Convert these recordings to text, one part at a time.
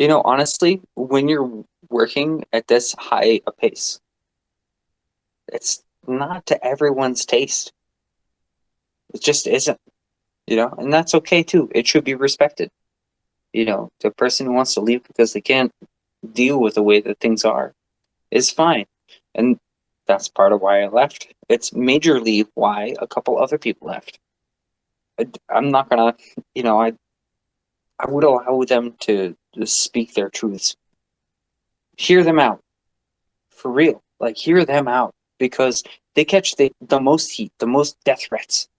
Honestly, when you're working at this high a pace, it's not to everyone's taste. It just isn't, and that's okay too. It should be respected. The person who wants to leave because they can't deal with the way that things are is fine. And that's part of why I left. It's majorly why a couple other people left. I'm not gonna, I would allow them to speak their truths. Hear them out. For real. Like, hear them out. Because they catch the most heat, the most death threats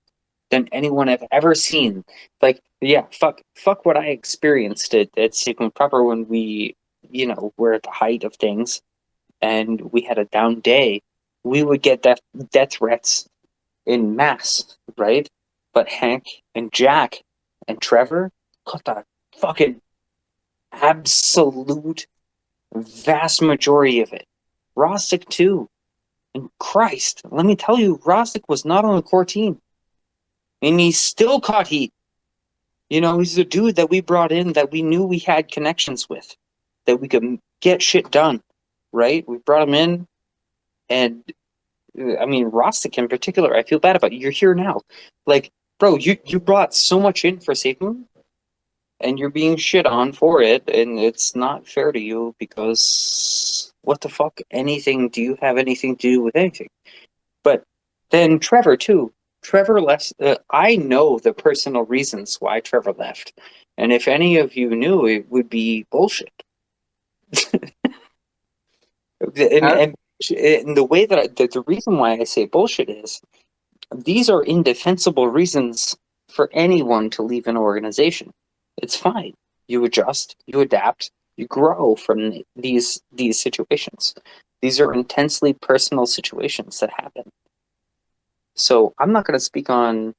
than anyone I've ever seen. Like, yeah, fuck what I experienced at Sigmund Proper when we, were at the height of things and we had a down day. We would get death threats in mass, right? But Hank and Jack and Trevor got the fucking absolute vast majority of it. Rostik too. And Christ, let me tell you, Rostik was not on the core team. And he still caught heat. He's a dude that we brought in that we knew we had connections with, that we could get shit done, right? We brought him in, and I mean, Rostik in particular, I feel bad about you. You're here now. Like, bro, you brought so much in for Safe Moon, and you're being shit on for it, and it's not fair to you because what the fuck? Do you have anything to do with anything? But then Trevor, too. Trevor left. I know the personal reasons why Trevor left. And if any of you knew, it would be bullshit. And the way that the reason why I say bullshit is these are indefensible reasons for anyone to leave an organization. It's fine. You adjust, you adapt, you grow from these situations. These are intensely personal situations that happen. So I'm not going to speak on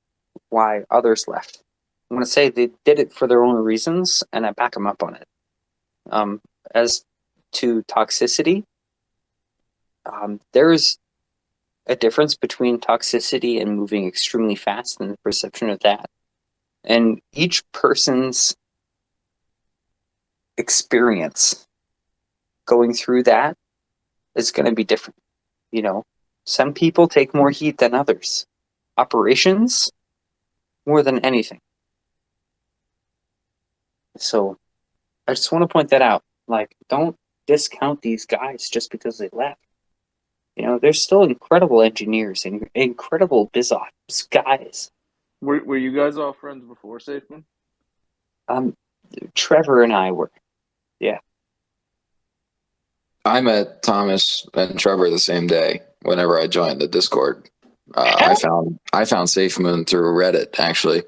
why others left. I'm going to say they did it for their own reasons, and I back them up on it. As to toxicity, there's a difference between toxicity and moving extremely fast and the perception of that. And each person's experience going through that is going to be different. Some people take more heat than others. Operations, more than anything. So I just want to point that out. Like, don't discount these guys just because they left. They're still incredible engineers and incredible biz ops guys. Were you guys all friends before Safeman? Trevor and I were, yeah. I met Thomas and Trevor the same day whenever I joined the Discord. I found Safe Moon through Reddit, actually.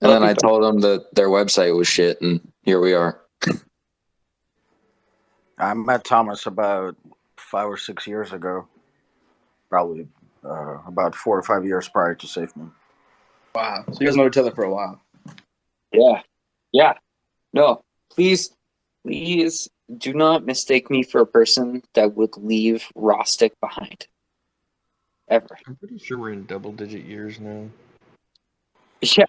And then I told them that their website was shit, and here we are. I met Thomas about 5 or 6 years ago, probably about 4 or 5 years prior to Safe Moon. Wow, so you guys know each other for a while. Yeah. No, please do not mistake me for a person that would leave Rostik behind. Ever. I'm pretty sure we're in double-digit years now. Yeah.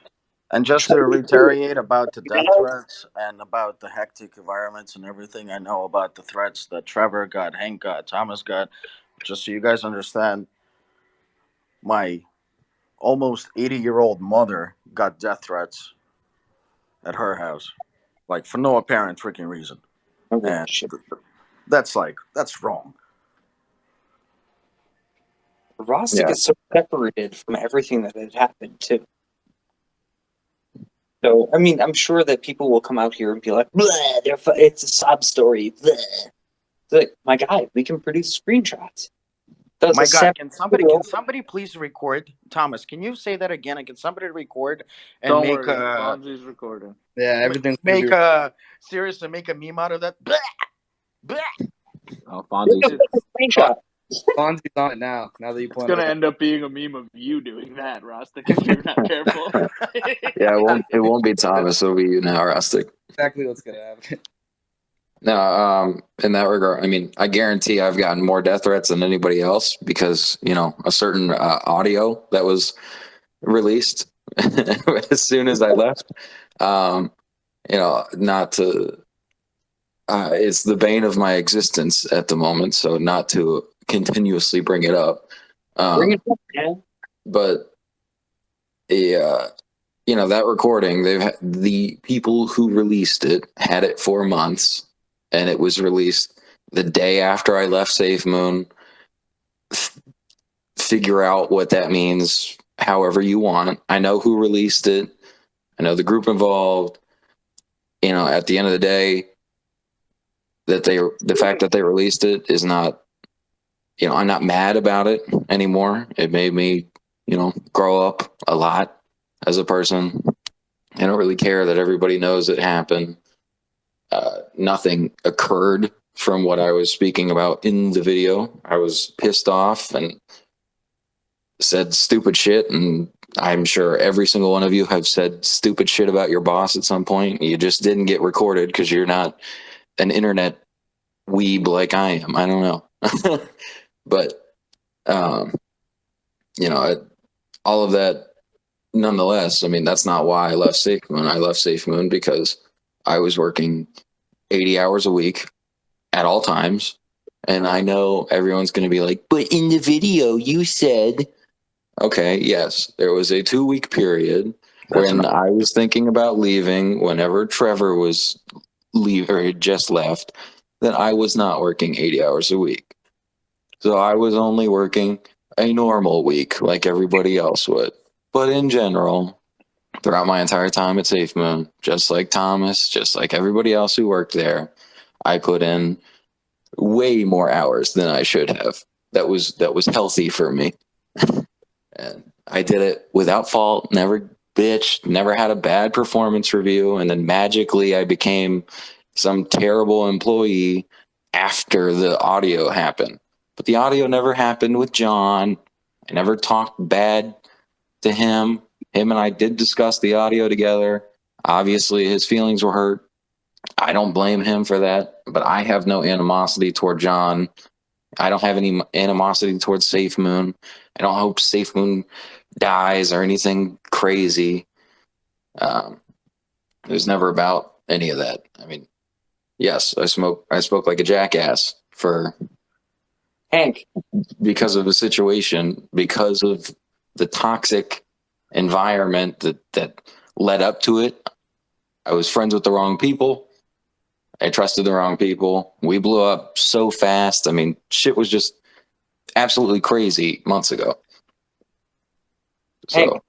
And just to retaliate about the death threats and about the hectic environments and everything, I know about the threats that Trevor got, Hank got, Thomas got. Just so you guys understand, my almost 80-year-old mother got death threats at her house, like for no apparent freaking reason. Okay, and shit. that's wrong. Rostik is so separated from everything that had happened too. So, I mean, I'm sure that people will come out here and be like, it's a sob story. Bleh. It's like, my guy, we can produce screenshots. My God, can somebody please record? Thomas, can you say that again? And can somebody record and Don't make worry, Fonzie's recording. Yeah, everything's make seriously make a meme out of that. Bleh! Bleh! Oh, Fonzie's screenshot. Fonzie's on it now. Now that you point, it's gonna end up being a meme of you doing that, Rostik, if you're not careful. Yeah, it won't be Thomas. It'll be you now, Rostik. Exactly what's gonna happen. No, in that regard, I mean, I guarantee I've gotten more death threats than anybody else because a certain audio that was released as soon as I left, not to. It's the bane of my existence at the moment, so not to continuously bring it up. Bring it up, man. But that recording, the people who released it had it for months, and it was released the day after I left Safe Moon. Figure out what that means, however you want. I know who released it. I know the group involved. At the end of the day, the fact that they released it is not. I'm not mad about it anymore. It made me, grow up a lot as a person. I don't really care that everybody knows it happened. Nothing occurred from what I was speaking about in the video. I was pissed off and said stupid shit, and I'm sure every single one of you have said stupid shit about your boss at some point. You just didn't get recorded because you're not an internet weeb like I am. I don't know. But um, all of that, nonetheless, I mean, that's not why I left Safe Moon. I left Safe Moon because I was working 80 hours a week at all times. And I know everyone's going to be like, but in the video, you said, okay, yes, there was a 2-week period when I was thinking about leaving, whenever Trevor was or had just left, that I was not working 80 hours a week. So I was only working a normal week like everybody else would. But in general, throughout my entire time at Safe Moon, just like Thomas, just like everybody else who worked there, I put in way more hours than I should have. That was healthy for me. And I did it without fault, never bitched, never had a bad performance review, and then magically I became some terrible employee after the audio happened. But the audio never happened with John. I never talked bad to him. Him and I did discuss the audio together. Obviously, his feelings were hurt. I don't blame him for that, but I have no animosity toward John. I don't have any animosity towards Safe Moon. I don't hope Safe Moon dies or anything crazy. It was never about any of that. I mean, yes, I spoke like a jackass for Hank, because of the situation, because of the toxic environment that led up to it. I was friends with the wrong people. I trusted the wrong people. We blew up so fast. I mean, shit was just absolutely crazy months ago. Hank, So,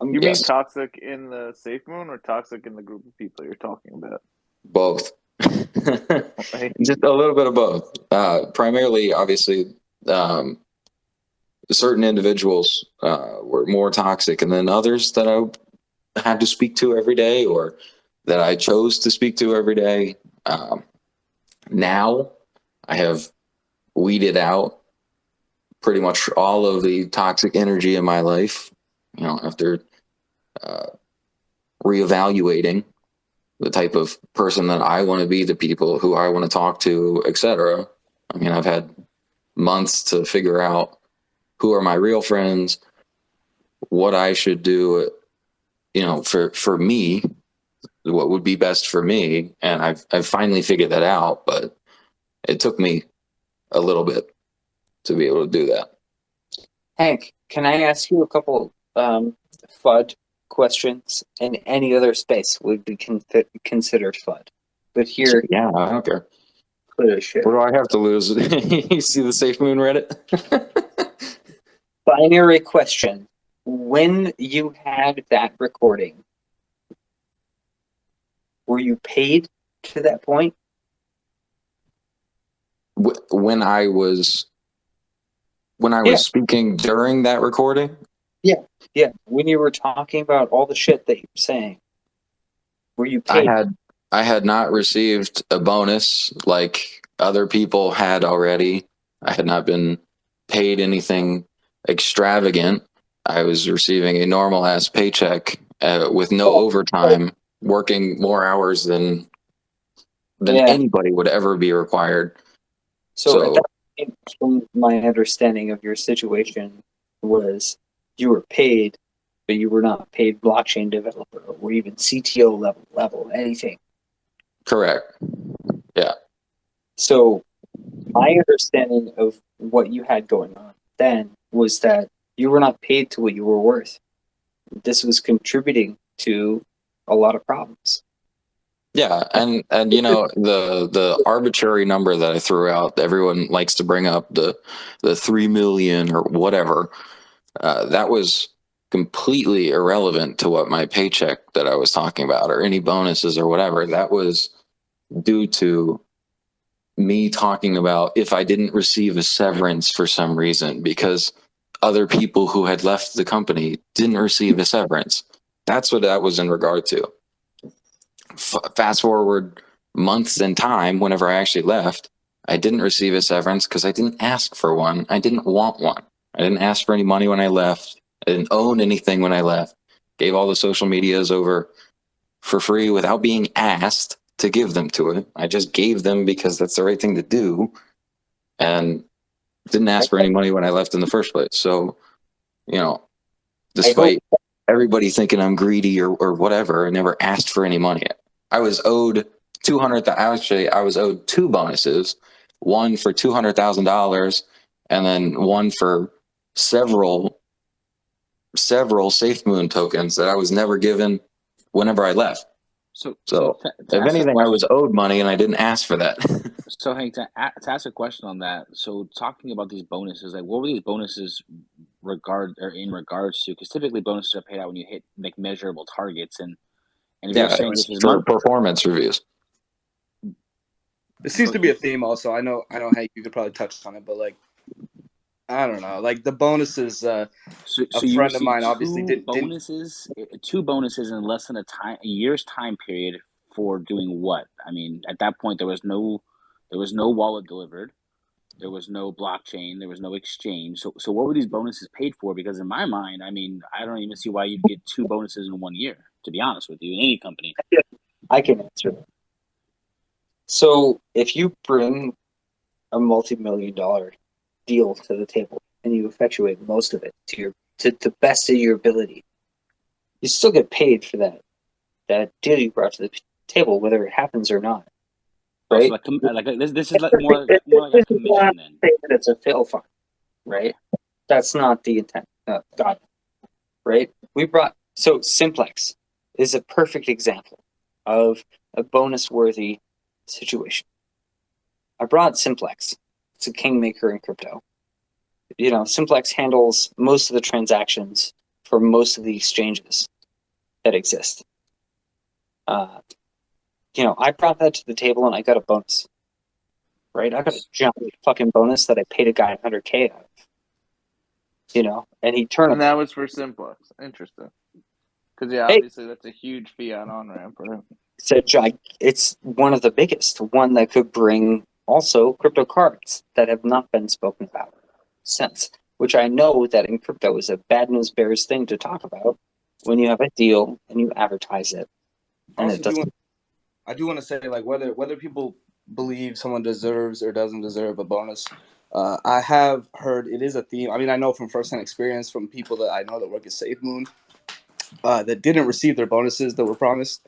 You mean yes, toxic in the Safe Moon or toxic in the group of people you're talking about? both. Right? Just a little bit of both. Primarily, obviously, certain individuals were more toxic, and then others that I had to speak to every day, or that I chose to speak to every day. Now, I have weeded out pretty much all of the toxic energy in my life. After reevaluating the type of person that I want to be, the people who I want to talk to, etc. I mean, I've had months to figure out who are my real friends, what I should do, for me, what would be best for me, and I've finally figured that out. But it took me a little bit to be able to do that. Hank, can I ask you a couple FUD questions? In any other space would be considered FUD, but here, Yeah, I don't care. clearly shit. What do I have to lose? You see the Safe Moon Reddit? Binary question: when you had that recording, were you paid to that point? When I was Yeah. speaking during that recording, Yeah, when you were talking about all the shit that you're saying, were you I paid? had not received a bonus like other people had already. I had not been paid anything extravagant. I was receiving a normal ass paycheck with no Oh, overtime, working more hours than yeah. anybody would ever be required. So at So that point, from my understanding of your situation, was you were paid but you were not paid blockchain developer or even CTO level anything. Correct. Yeah. So my understanding of what you had going on then was that you were not paid to what you were worth. This was contributing to a lot of problems. Yeah, and you know the arbitrary number that I threw out, everyone likes to bring up the 3 million or whatever. That was completely irrelevant to what my paycheck that I was talking about or any bonuses or whatever. That was due to me talking about if I didn't receive a severance for some reason because other people who had left the company didn't receive a severance. That's what that was in regard to. Fast forward months in time, whenever I actually left, I didn't receive a severance because I didn't ask for one. I didn't want one. I didn't ask for any money when I left. I didn't own anything when I left. Gave all the social medias over for free without being asked to give them to it. I just gave them because that's the right thing to do, and didn't ask for any money when I left in the first place. So, you know, I hope despite everybody thinking I'm greedy or whatever, I never asked for any money. I was owed 200. Actually, I was owed two bonuses, one for $200,000, and then one for several Safe Moon tokens that I was never given whenever I left. So So, to if ask a anything, I was question, owed money, and I didn't ask for that. so Hank, to ask a question on that. So talking about these bonuses, like what were these bonuses in regards to? Because typically bonuses are paid out when you hit like measurable targets, and if you're Yeah, it saying was this is for performance reviews. It seems so to be a theme. Also, I know, Hank, you could probably touch on it, but like, I don't know, like the bonuses. so A you friend of received mine obviously didn't. two bonuses in less than a year's time period for doing what? I mean, at that point there was no wallet delivered. There was no blockchain. There was no exchange. So what were these bonuses paid for? Because in my mind, I mean, I don't even see why you'd get two bonuses in 1 year. To be honest with you, in any company. I can answer that. So if you bring a multi-million-dollar deal to the table and you effectuate most of it to the best of your ability, you still get paid for that deal you brought to the table, whether it happens or not. Right? Also, this is more like a commission then. Say that it's a fail fund, right? That's not the intent. God, right? So Simplex is a perfect example of a bonus-worthy situation. I brought Simplex. It's a kingmaker in crypto. You know, Simplex handles most of the transactions for most of the exchanges that exist. You know, I brought that to the table and I got a bonus, right? I got a giant fucking bonus that I paid a guy 100K out of, you know, and he turned And that was for Simplex. Interesting. Because yeah, hey, obviously that's a huge fiat on ramp for him. it's one of the biggest, one that could bring also crypto cards that have not been spoken about since, which I know that in crypto is a bad news bears thing to talk about when you have a deal and you advertise it and it doesn't. I do want to say, like, whether people believe someone deserves or doesn't deserve a bonus, I have heard it is a theme. I mean, I know from firsthand experience from people that I know that work at SafeMoon that didn't receive their bonuses that were promised.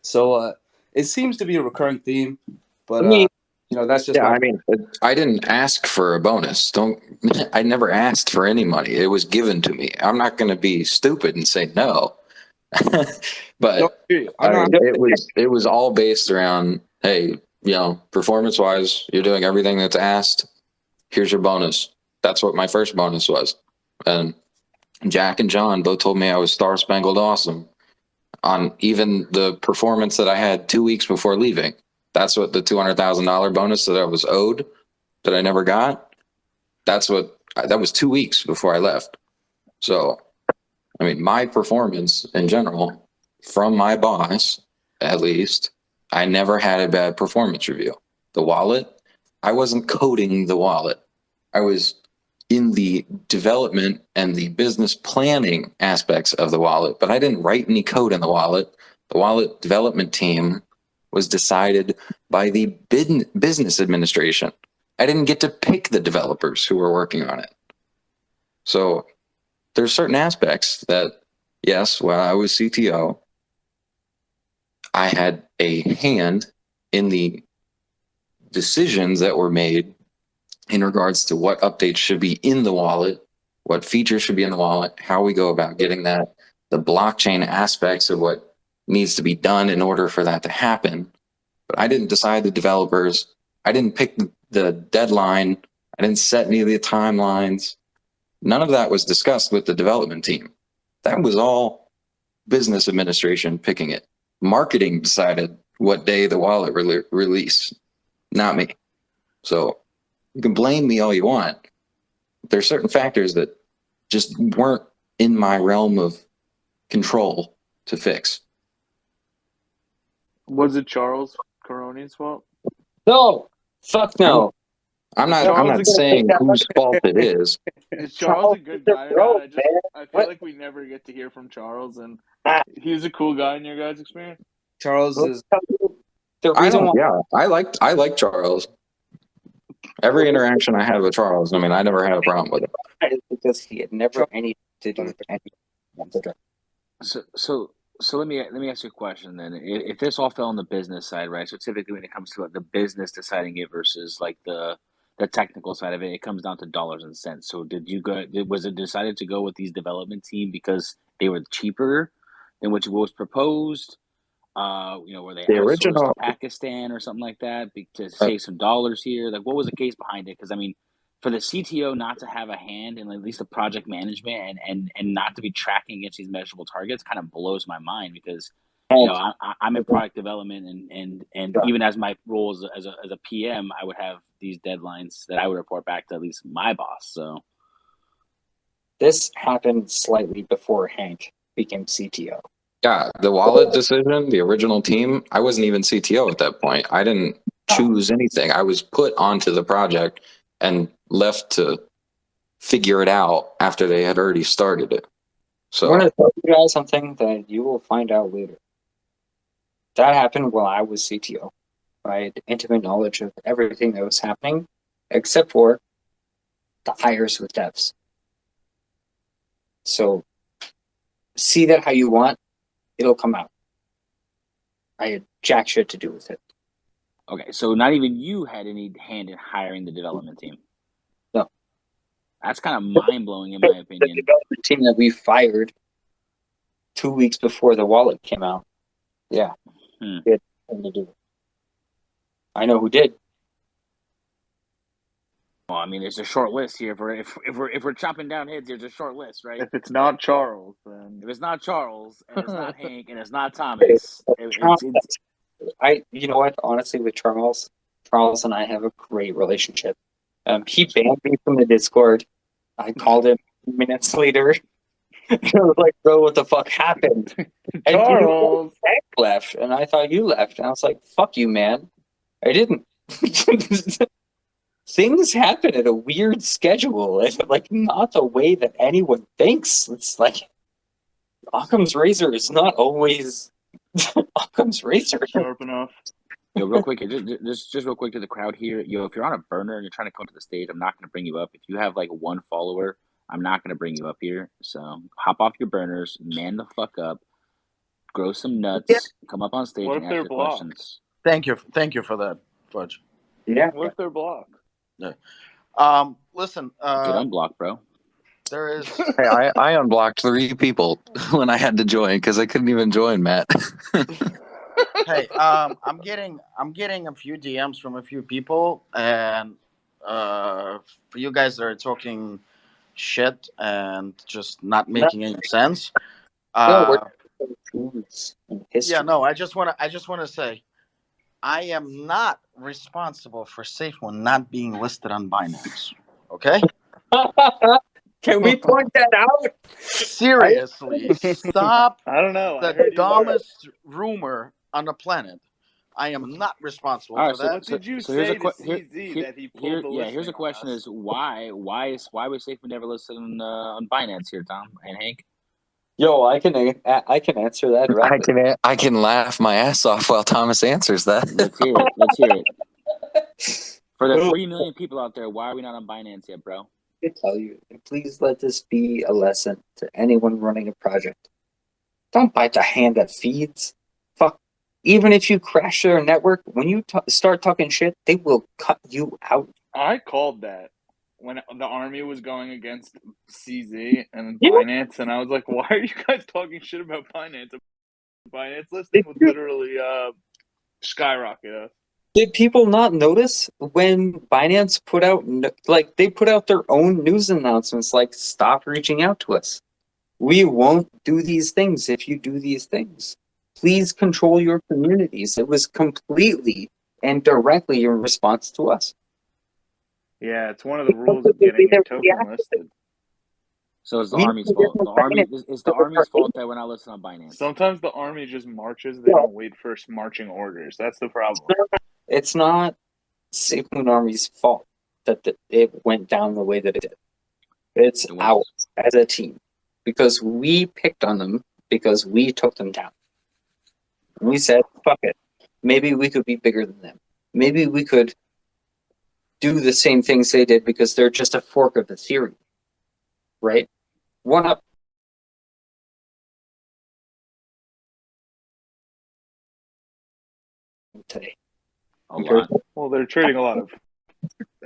So it seems to be a recurring theme, but I mean, you know, that's just Yeah, my. I mean, I didn't ask for a bonus. I never asked for any money. It was given to me. I'm not going to be stupid and say no. No, But I hear you. I'm I not. mean, it was all based around, hey, you know, performance wise, you're doing everything that's asked. Here's your bonus. That's what my first bonus was. And Jack and John both told me I was star spangled awesome on even the performance that I had 2 weeks before leaving. That's what the $200,000 bonus that I was owed that I never got. That was 2 weeks before I left. So, I mean, my performance in general from my boss, at least, I never had a bad performance review. The wallet, I wasn't coding the wallet. I was in the development and the business planning aspects of the wallet, but I didn't write any code in the wallet. The wallet development team was decided by the business administration. I didn't get to pick the developers who were working on it. So there's certain aspects that yes, while I was CTO, I had a hand in the decisions that were made in regards to what updates should be in the wallet, what features should be in the wallet, how we go about getting that, the blockchain aspects of what needs to be done in order for that to happen. But I didn't decide the developers. I didn't pick the deadline. I didn't set any of the timelines. None of that was discussed with the development team. That was all business administration picking it. Marketing decided what day the wallet released, not me. So you can blame me all you want. There's certain factors that just weren't in my realm of control to fix. Was it Charles Caroni's fault? No, fuck no. I'm not. I'm Charles not is- saying whose fault it is. Is Charles a good guy or Bro, not? I feel What? like we never get to hear from Charles, and Ah. he's a cool guy in your guys' experience. Charles is The I reason don't. why Yeah, I like Charles. Every interaction I had with Charles, I mean, I never had a problem with it. is because he had never anything to do with anything. So let me ask you a question then. If this all fell on the business side, right? So typically when it comes to the business deciding it versus like the technical side of it, it comes down to dollars and cents. So was it decided to go with these development team because they were cheaper than what was proposed? Were they The outsourced to original, Pakistan or something like that to save some dollars here? Like, what was the case behind it? Because I mean, for the CTO not to have a hand in at least the project management and not to be tracking against these measurable targets kind of blows my mind because I'm in product development and even as my role as a PM, I would have these deadlines that I would report back to at least my boss. So This happened slightly before Hank became CTO. yeah, the wallet decision, the original team, I wasn't even CTO at that point. I didn't choose anything. I was put onto the project and left to figure it out after they had already started it. I want So to tell you guys something that you will find out later. That happened while I was CTO. I had intimate knowledge of everything that was happening, except for the hires with devs. So see that how you want, it'll come out. I had jack shit to do with it. okay, so not even you had any hand in hiring the development team. No. That's kind of mind blowing in my The opinion. development team that we fired 2 weeks before the wallet came out. Yeah. It had nothing to do with it. I know who did. Well, I mean, there's a short list here. If we're chopping down heads, there's a short list, right? If it's not Charles, then If it's not Charles and it's not Hank and it's not Thomas, it's You know what? Honestly, with Charles and I have a great relationship. He banned me from the Discord. I called him minutes later. I was like, bro, what the fuck happened? And Charles. Hank left, and I thought you left. And I was like, fuck you, man. I didn't. Things happen at a weird schedule, and like not the way that anyone thinks. It's like Occam's razor is not always Occam's razor. Sharp enough. Yo, real quick, just real quick to the crowd here. Yo, if you're on a burner and you're trying to come to the stage, I'm not going to bring you up. If you have like one follower, I'm not going to bring you up here. So hop off your burners, man the fuck up, grow some nuts, come up on stage What and if ask they're your blocked? questions. Thank you for that, Fudge. Yeah. What if they're blocked? Listen, Get unblocked, bro. there is. hey, I unblocked 3 people when I had to join because I couldn't even join, Matt. Hey, I'm getting a few DMs from a few people, and for you guys that are talking shit and just not making any sense. No, we're foods and history. Yeah, no, I just want to say, I am not responsible for SafeMoon not being listed on Binance. Okay? Can we point that out? Seriously, stop I don't know. I the heard you. dumbest rumor on the planet. I am not responsible All for right, so that. What did you so here's a say to here, CZ here, that he pulled here the yeah listing here's a on question: us? is why was SafeMoon never listed on Binance here, Tom and Hank? Yo, I can answer that rapidly. I can laugh my ass off while Thomas answers that. Let's hear it. Let's hear it. For the 3 million people out there, why are we not on Binance yet, bro? I tell you, and please let this be a lesson to anyone running a project. Don't bite the hand that feeds. Fuck. Even if you crash their network, when you start talking shit, they will cut you out. I called that when the army was going against CZ and Yeah. Binance, and I was like, "Why are you guys talking shit about Binance? Binance listing Did, would literally skyrocket us." did people not notice when Binance put out, like, they put out their own news announcements, like, stop reaching out to us. We won't do these things if you do these things. Please control your communities. It was completely and directly in response to us. Yeah, it's one of the rules of getting your token listed. So it's the Army's fault. The Army it's the Army's fault that we're not listed on Binance. Sometimes the army just marches; they don't wait for marching orders. That's the problem. It's not Safe Moon Army's fault that it went down the way that it did. It's ours as a team because we picked on them because we took them down. And we said, fuck it. Maybe we could be bigger than them. Maybe we could do the same things they did because they're just a fork of the theory. Right? One up. Today. A lot. Well, they're trading a lot of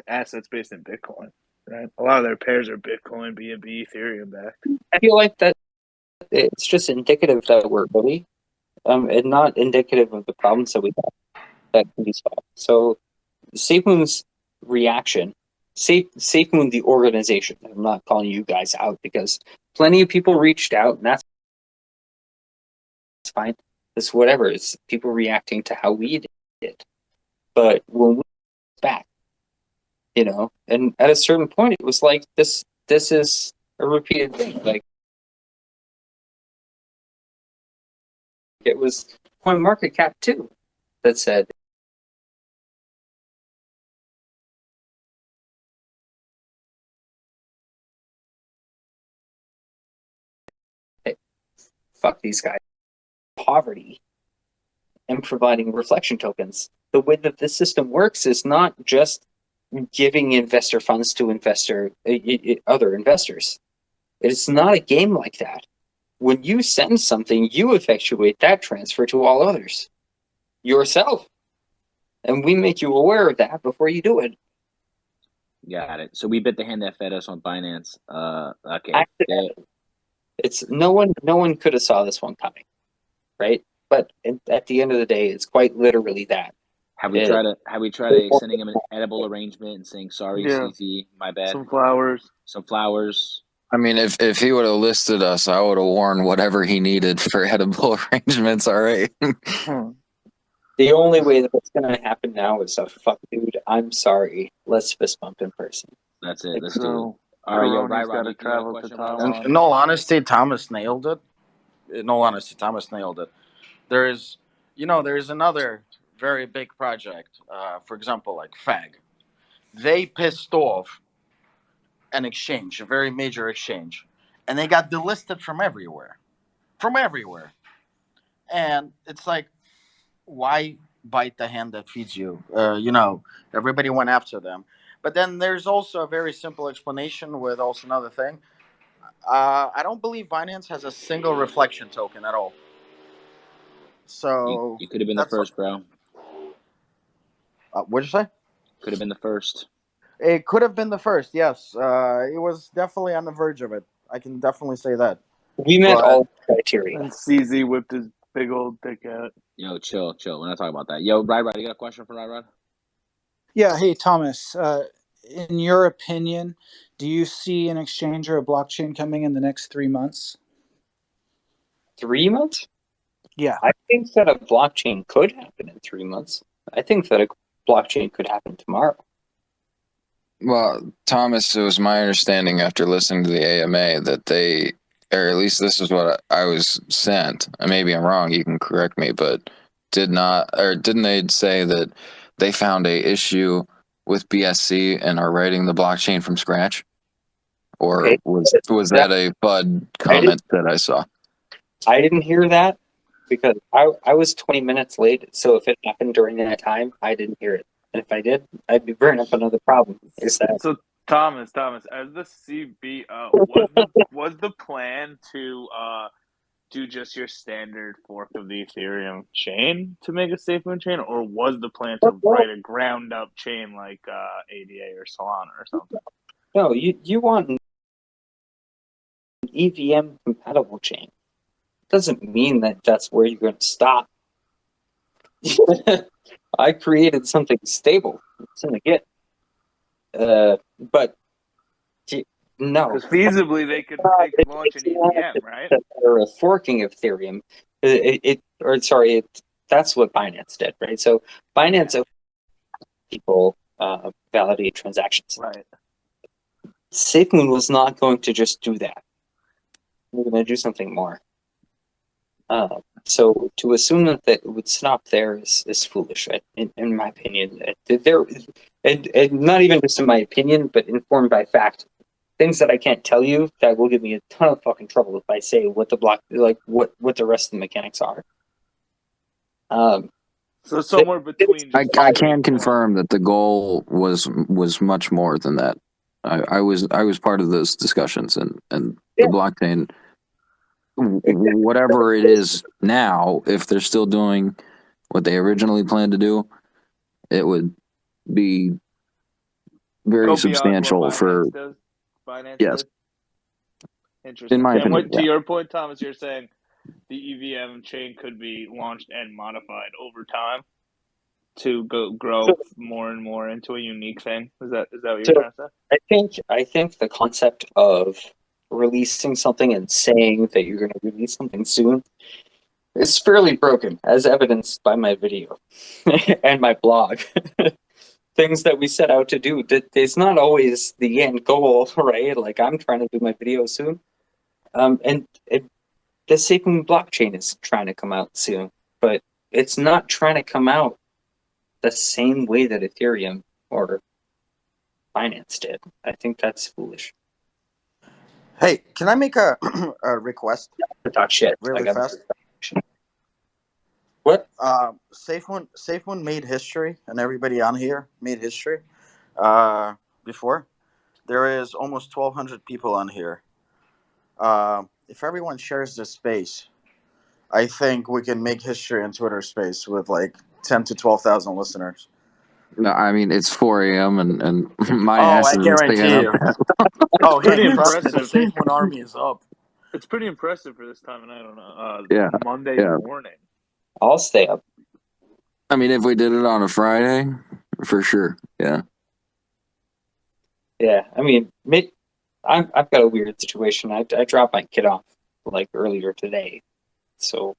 assets based in Bitcoin, right? A lot of their pairs are Bitcoin, BNB, Ethereum backed. I feel like that it's just indicative that we're early, and not indicative of the problems that we have that can be solved. So, SafeMoon's reaction, SafeMoon, the organization, I'm not calling you guys out because plenty of people reached out, and that's fine. It's whatever. It's people reacting to how we did. But when we back, and at a certain point, it was like this is a repeated thing. Like, it was CoinMarketCap too that said, hey, fuck these guys. Poverty and providing reflection tokens. The way that this system works is not just giving investor funds to other investors. It's not a game like that. When you send something, you effectuate that transfer to all others yourself. And we make you aware of that before you do it. Got it. So we bit the hand that fed us on Binance. Okay. It's no one could have saw this one coming, right? But at the end of the day, it's quite literally that. Have we tried sending him an edible arrangement and saying sorry, CZ, my bad. Some flowers. I mean, if he would have listed us, I would have worn whatever he needed for edible arrangements. All right. The only way that it's going to happen now is a fuck, dude. I'm sorry. Let's fist bump in person. That's it. Let's do it. All right, yo, got to travel to Taiwan. In all honesty, Thomas nailed it. There's another very big project. For example, like FAG. They pissed off an exchange, a very major exchange, and they got delisted from everywhere. And it's like, why bite the hand that feeds you? Everybody went after them. But then there's also a very simple explanation with also another thing. I don't believe Binance has a single reflection token at all. So you could have been the first, bro. What'd you say? Could have been the first. It could have been the first, yes. It was definitely on the verge of it. I can definitely say that. We met all criteria. And CZ whipped his big old dick out. Yo, chill. We're not talking about that. Yo, Rod, you got a question for Rod? Yeah, hey, Thomas. In your opinion, do you see an exchange or a blockchain coming in the next 3 months? 3 months? Yeah. I think that a blockchain could happen in 3 months. I think that a blockchain could happen tomorrow. Well, Thomas, it was my understanding after listening to the AMA that they, or at least this is what I was sent. Maybe I'm wrong. You can correct me, but didn't they say that they found a issue with BSC and are writing the blockchain from scratch? Or was that a FUD comment that I saw? I didn't hear that because I was 20 minutes late. So if it happened during that time, I didn't hear it. And if I did, I'd be bringing up another problem. So Thomas, as the CBO, was the plan to do just your standard fork of the Ethereum chain to make a SafeMoon chain, or was the plan to write a ground up chain like ADA or Solana or something? No, you want an EVM compatible chain. Doesn't mean that that's where you're going to stop. I created something stable. It's in the Git. But no, Because feasibly they could launch an EVM, right? or a forking of Ethereum. That's what Binance did, right? So Binance people validate transactions. Right. SafeMoon was not going to just do that. We're going to do something more. So to assume that it would stop there is foolish, in my opinion. And not even just in my opinion, but informed by fact. Things that I can't tell you that will give me a ton of fucking trouble if I say what the block, like what the rest of the mechanics are. So somewhere between. I can confirm that the goal was much more than that. I was part of those discussions, and the blockchain, whatever it is now, if they're still doing what they originally planned to do, it would be very Go substantial beyond what for Binance yes. did? Interesting. In my opinion, To your point, Thomas, you're saying the EVM chain could be launched and modified over time to grow more and more into a unique thing. Is that what you're trying to say? I think the concept of releasing something and saying that you're going to release something soon is fairly broken, as evidenced by my video and my blog. Things that we set out to do, it's not always the end goal, right? Like I'm trying to do my video soon, the SafeMoon blockchain is trying to come out soon, but it's not trying to come out the same way that Ethereum or Binance did. I think that's foolish. Hey, can I make a request? Talk shit. Really fast. What? SafeMoon made history, and everybody on here made history. Before, there is almost 1,200 people on here. If everyone shares this space, I think we can make history in Twitter space with like 10 to 12,000 listeners. No, I mean it's 4 a.m. and my Oh, ass I is guarantee staying you. up. Oh, hey, Pretty trust me, the impressive. SafeMoon army is up. It's pretty impressive for this time of night on a Yeah, Monday yeah. morning. I'll stay up. I mean, if we did it on a Friday, for sure. Yeah. Yeah, I mean, I've got a weird situation. I dropped my kid off like earlier today, so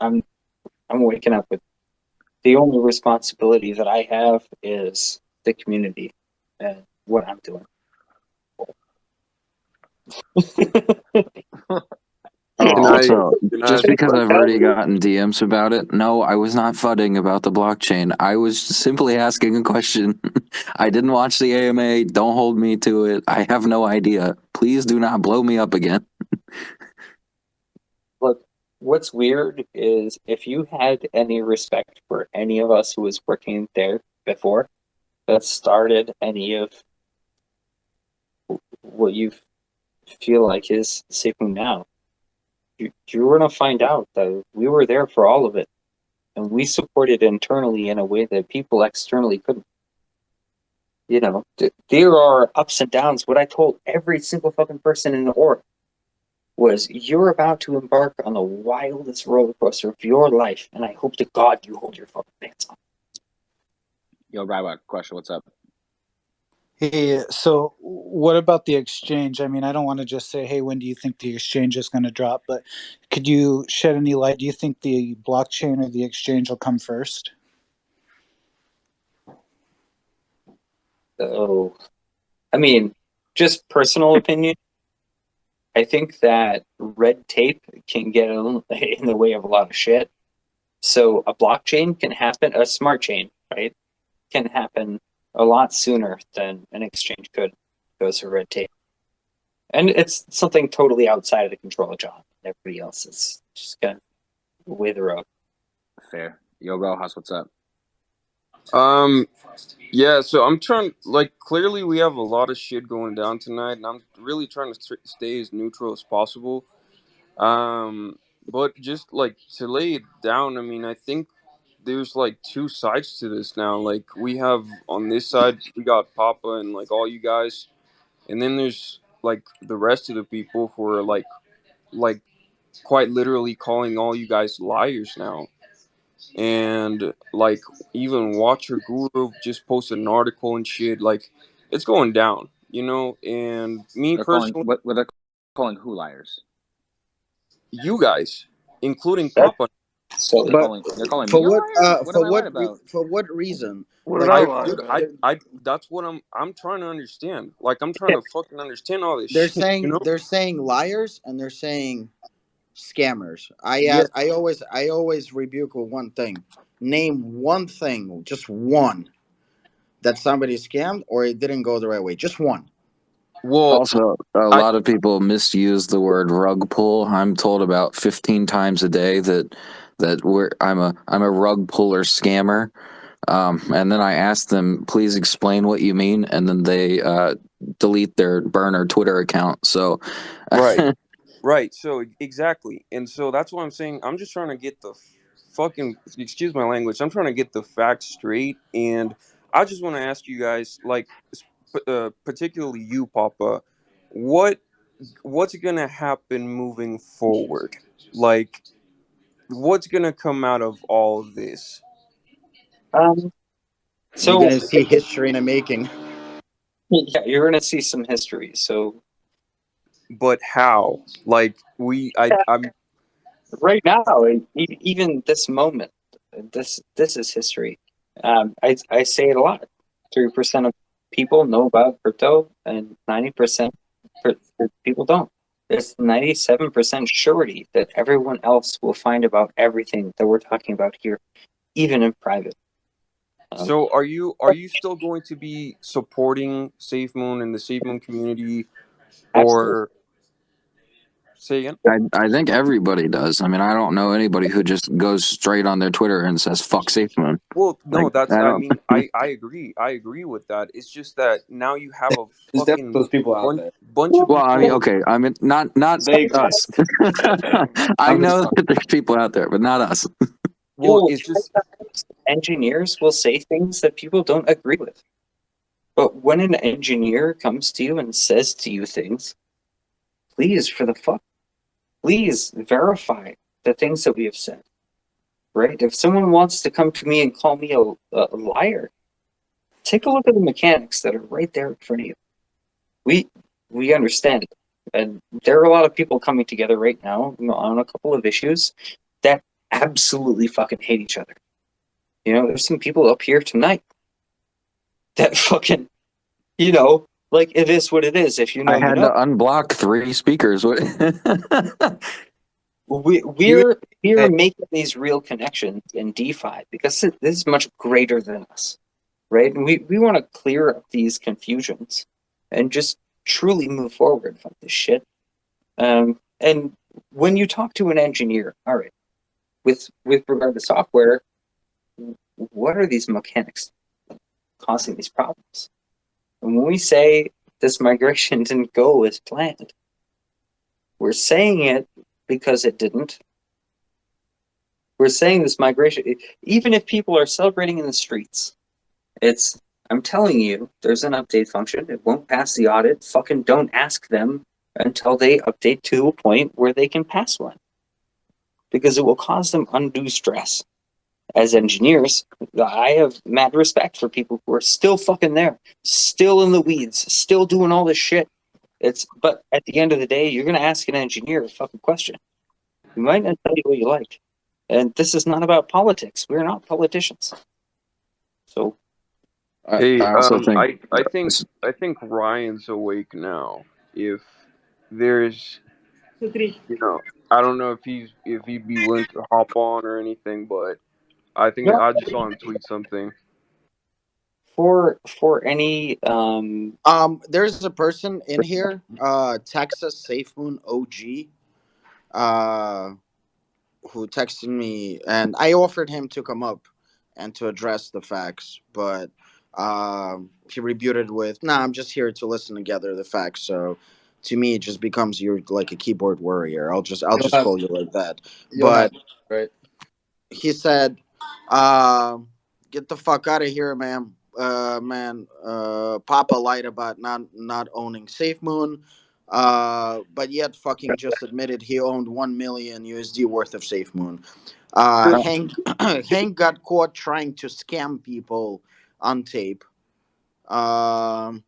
I'm waking up with the only responsibility that I have is the community and what I'm doing. Also, just because I've already gotten DMs about it, no, I was not fudding about the blockchain. I was simply asking a question. I didn't watch the AMA. Don't hold me to it. I have no idea. Please do not blow me up again. Look, what's weird is if you had any respect for any of us who was working there before that started any of what you feel like is SafeMoon now, you're going to find out that we were there for all of it. And we supported internally in a way that people externally couldn't. You know, there are ups and downs. What I told every single fucking person in the org was, you're about to embark on the wildest roller coaster of your life, and I hope to God you hold your fucking pants on. Yo, Ryback, question, what's up? Hey, so what about the exchange? I mean, I don't want to just say, hey, when do you think the exchange is going to drop? But could you shed any light? Do you think the blockchain or the exchange will come first? So, I mean, just personal opinion, I think that red tape can get in the way of a lot of shit. So a blockchain can happen, a smart chain, right, can happen a lot sooner than an exchange could because of red tape. And it's something totally outside of the control of John. Everybody else is just going to way the road. Fair. Yo, Rojas, what's up? Yeah, so I'm trying, like, clearly we have a lot of shit going down tonight, and I'm really trying to stay as neutral as possible. But just like to lay it down, I mean, I think there's like two sides to this now. Like we have on this side, we got Papa and like all you guys, and then there's like the rest of the people who are like quite literally calling all you guys liars now. And like even Watcher Guru just posted an article and shit. Like it's going down, you know. And me They're calling personally, what they're calling who liars? you guys, including That, Papa. so They're But calling me a liar. What have I lied about? for what reason? What did Like I I, lie dude, about? that's what I'm trying to understand. Like, I'm trying to fucking understand all this shit, you know? they're saying liars and they're saying scammers. Yeah. I always rebuke with one thing. Name one thing, just one, that somebody scammed or it didn't go the right way. Just one. Well, Also, a I, lot of people misuse the word rug pull. I'm told about 15 times a day I'm a rug puller scammer. And then I ask them, please explain what you mean, and then they delete their burner Twitter account. So, right, right. So, exactly. And so that's what I'm saying. I'm just trying to get the fucking, excuse my language, I'm trying to get the facts straight. And I just want to ask you guys, like, particularly you, Papa, what what's gonna happen moving forward? Like, what's gonna come out of all of this? um, You're so gonna see history in the making. yeah, you're gonna see some history. So But how? Like, I'm right now, even this moment, this is history. I say it a lot. 3% of people know about crypto, and 90% people don't. There's 97% surety that everyone else will find about everything that we're talking about here, even in private. Um, So are you still going to be supporting SafeMoon and the SafeMoon community, Absolutely. or say again? I think everybody does. I mean, I don't know anybody who just goes straight on their Twitter and says "fuck SafeMoon." Well, Like, no, that's I I don't. mean I agree. I agree with that. It's just that now you have a There's definitely fucking those people out there. bunch of Well, I mean, people. okay. I mean, not They us. exist. I I'm just know talking. that there's people out there, but not us. Well, You'll it's just engineers will say things that people don't agree with. But when an engineer comes to you and says to you things, please, for the fuck, please verify the things that we have said. Right? If someone wants to come to me and call me a liar, take a look at the mechanics that are right there in front of you. We we understand it, and there are a lot of people coming together right now on a couple of issues that absolutely fucking hate each other. You know, there's some people up here tonight that fucking, like it is what it is. If you I know, you had to know. unblock 3 speakers. you We're making these real connections in DeFi because this is much greater than us, right? And we want to clear up these confusions and just truly move forward from this shit. And when you talk to an engineer, all right, with regard to software, what are these mechanics causing these problems? And when we say this migration didn't go as planned, we're saying it because it didn't. We're saying this migration, even if people are celebrating in the streets, I'm telling you, there's an update function. It won't pass the audit. Fucking don't ask them until they update to a point where they can pass one, because it will cause them undue stress. As engineers, I have mad respect for people who are still fucking there, still in the weeds, still doing all this shit. But at the end of the day, you're gonna ask an engineer a fucking question. He might not tell you what you like. And this is not about politics. We're not politicians. So hey, I also think I think Ryan's awake now. If there's, I don't know if he'd be willing to hop on or anything, but I think no, I just saw him tweet something. for any There's a person in here, Texas SafeMoon OG, uh, who texted me, and I offered him to come up and to address the facts, but he rebuted with, "Nah, I'm just here to listen and gather the facts." So to me, it just becomes you're like a keyboard warrior. I'll just have, call you like that. you'll have But right. he said, uh, "Get the fuck out of here, man." Man, Papa lied about not owning SafeMoon, but yet fucking just admitted he owned 1 million USD worth of SafeMoon. Hank Hank got caught trying to scam people on tape. Um,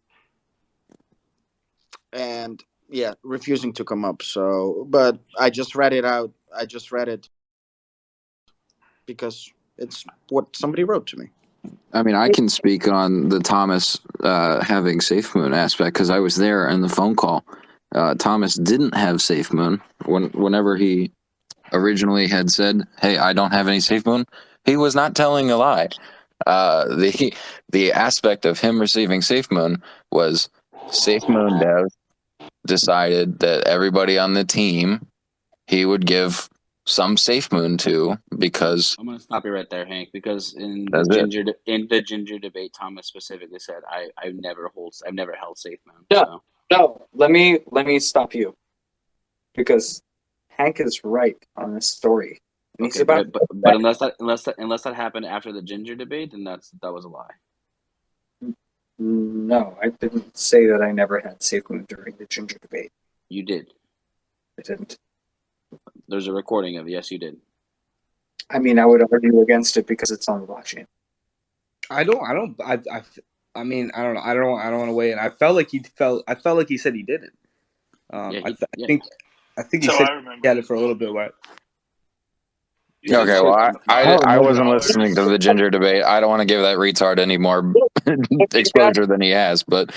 and yeah, refusing to come up. So, but I just read it out. I just read it because it's what somebody wrote to me. I mean, I can speak on the Thomas having SafeMoon aspect because I was there in the phone call. Thomas didn't have SafeMoon whenever he originally had said, "Hey, I don't have any SafeMoon." He was not telling a lie. The aspect of him receiving SafeMoon was SafeMoon Dev decided that everybody on the team he would give some SafeMoon to because I'm gonna stop you right there, Hank, because that's it. in the ginger debate, Thomas specifically said, I've never held safe man. No, So no. Let me stop you because Hank is right on this story, and he's okay, about. but unless that happened after the ginger debate, then that was a lie. No, I didn't say that I never had SafeMoon during the ginger debate. You did. I didn't. There's a recording of yes, you did. I mean, I would argue against it because it's on the blockchain. I mean, I don't know. I don't want to weigh in. I felt like he said he did it. Yeah, I think he So said I he remember had it for a little bit, right? he said Okay, well, something I I don't I remember. wasn't listening to the ginger debate. I don't want to give that retard any more exposure than he has, but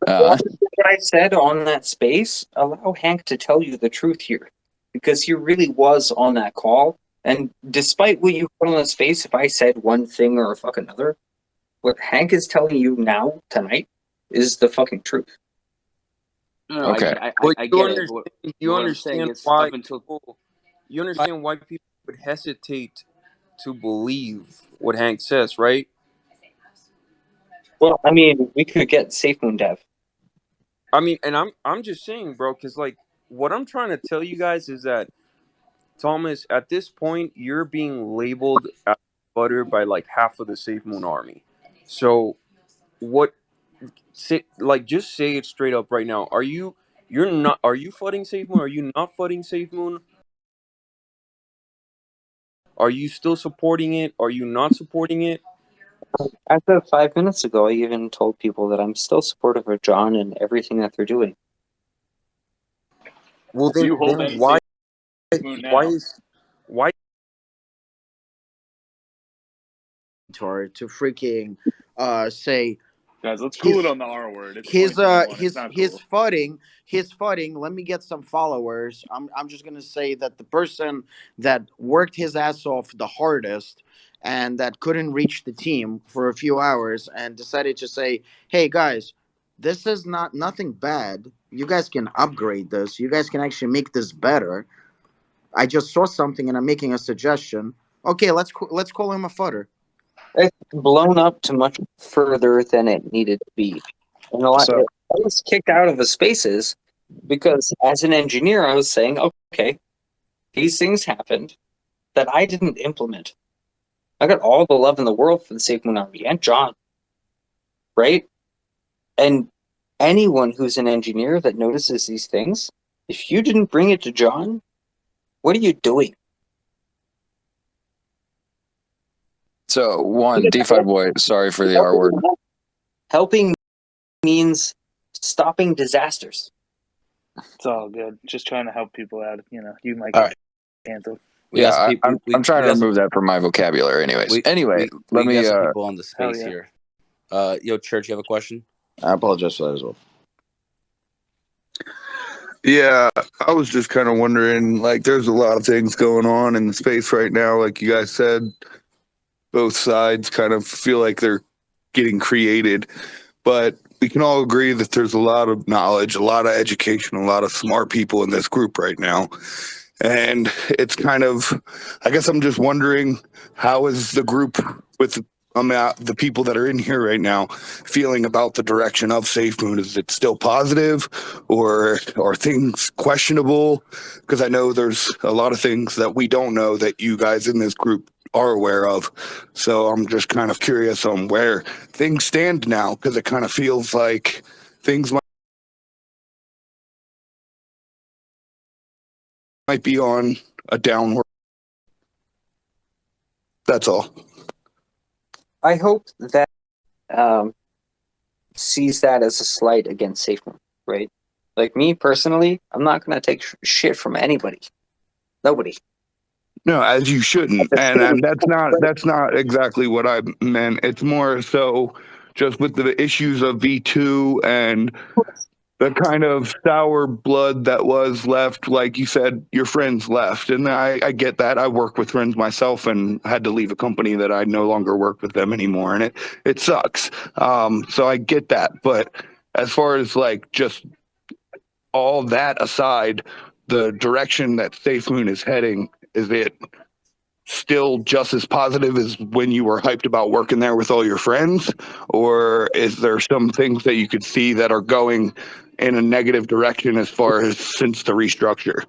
What I said on that space, allow Hank to tell you the truth here. Because he really was on that call. And despite what you put on the space, if I said one thing or fuck another, what Hank is telling you now, tonight, is the fucking truth. No, okay. I get it. But You what I'm saying understand is, why up until people, you understand why people would hesitate to believe what Hank says, right? Well, I mean, we could get SafeMoon Dev. I mean, and I'm just saying, bro, because like what I'm trying to tell you guys is that Thomas, at this point, you're being labeled as butter by like half of the Safe Moon army. So what? Just say it straight up right now. You're not? Are you flooding Safe Moon? Are you not flooding Safe Moon? Are you still supporting it? Are you not supporting it? As of 5 minutes ago, I even told people that I'm still supportive of John and everything that they're doing. Well, Do you hold then any why moon why now? is why To freaking say Guys, let's cool it he's on the R word. It's 2021. It's not his cool. footing, let me get some followers. I'm just gonna say that the person that worked his ass off the hardest and that couldn't reach the team for a few hours and decided to say, hey guys, this is nothing bad, you guys can upgrade this, you guys can actually make this better. I just saw something and I'm making a suggestion. Okay, let's call him a footer. It's blown up to much further than it needed to be. And So I was kicked out of the spaces because as an engineer, I was saying, okay, these things happened that I didn't implement. I got all the love in the world for the Safe Moon Army and John, right? And anyone who's an engineer that notices these things, if you didn't bring it to John, what are you doing? one, DeFi boy, sorry for the R word. Helping means stopping disasters. It's all good. Just trying to help people out. You might All get right. canceled. We got some Yeah, people. I'm trying We to got some, remove that from my vocabulary. Anyways, anyway, let we me. got some people on the Hell space yeah. here. Yo, Church, you have a question? I apologize for that as well. Yeah, I was just kind of wondering, like, there's a lot of things going on in the space right now. Like you guys said, both sides kind of feel like they're getting created, but we can all agree that there's a lot of knowledge, a lot of education, a lot of smart people in this group right now. And it's kind of, I guess I'm just wondering, how is the group with the people that are in here right now feeling about the direction of SafeMoon. Is it still positive, or are things questionable? Because I know there's a lot of things that we don't know that you guys in this group are aware of. So I'm just kind of curious on where things stand now, because it kind of feels like things might be on a downward. That's all. I hope that um, sees that as a slight against SafeMoon, right? Like me personally, I'm not going to take shit from anybody. Nobody. No, as you shouldn't, and that's not exactly what I meant. It's more so just with the issues of V2 and the kind of sour blood that was left. Like you said, your friends left, and I get that. I work with friends myself, and had to leave a company that I no longer work with them anymore, and it sucks. So I get that, but as far as like just all that aside, the direction that SafeMoon is heading, is it still just as positive as when you were hyped about working there with all your friends? Or is there some things that you could see that are going in a negative direction as far as since the restructure?